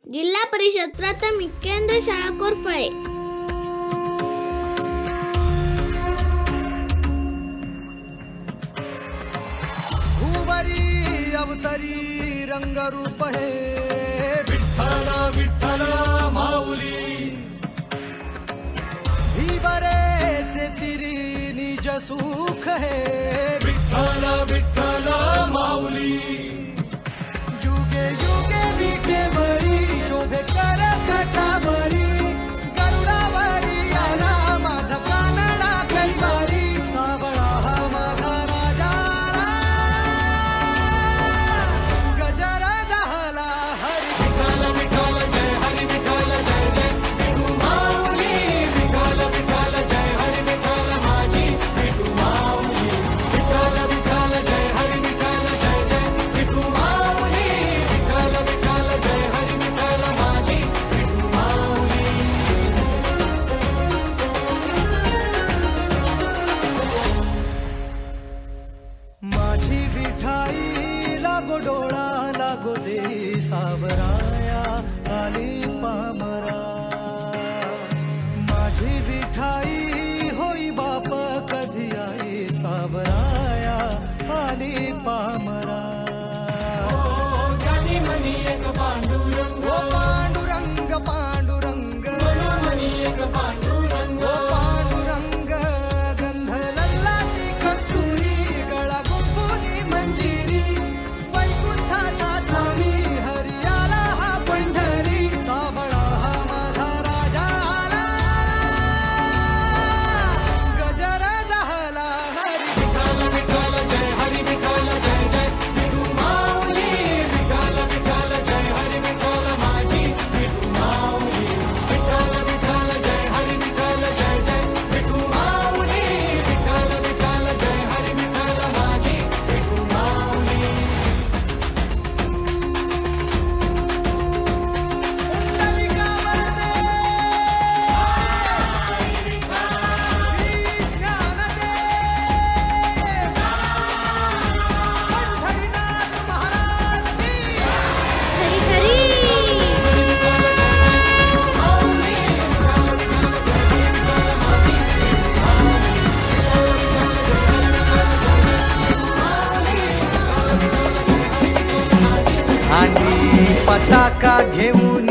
जिल्हा परिषद प्राथमिक केंद्र शाळा कोरफळे. भुवरी अवतरी रंगरूप हे विठ्ठल विठ्ठल माऊली. भीवरेचे तिरी निज सुख हे विठ्ठल विठ्ठल माऊली. युगे युगे विठेवरी शोभे कर छटावरी. गरुडावरी आला माझा कानडा कैवारी. सावळा हा माझा राजा गजर झाला हरी. विठ्ठल विठ्ठल जय हरी विठ्ठल जय जय विठू माऊली. विठ्ठल विठ्ठल जय हरी विठ्ठल माझी विठू माऊली. विठ्ठल विठ्ठल जय हरी विठ्ठल जय जय विठू माऊली. विठ्ठल विठ्ठल जय हरी विठ्ठल माझी विठू माऊली. माझी विठाई लागो डोळा लागो दे सावराया आली पामरा. माझी विठाई होई बाप कधी आई सावराया आली पामरा. ओ पांडुरंग पांडुरंग ओ पांडुरंग. गंध लल्लाची कस्तुरी गळा गुंफुनी मंजिरी. वैकुंठाचा स्वामी हरियाला हा पंढरी. सावळा हा माझा राजा आला गजर झाला हरी. विठ्ठल विठ्ठल जय हरी विठ्ठल जय जय विठू माऊली. विठ्ठल विठ्ठल जय हरी विठ्ठल माझी विठू माऊली. विठ्ठल विठ्ठल जय हरी विठ्ठल जय जय विठू माऊली. विठ्ठल विठ्ठल जय हरी विठ्ठल माझी विठू माऊली. पुंडलिका वरदे श्री ज्ञानदेव पंढरीनाथ महाराज की. हरी हरी. आणि पताका घेऊन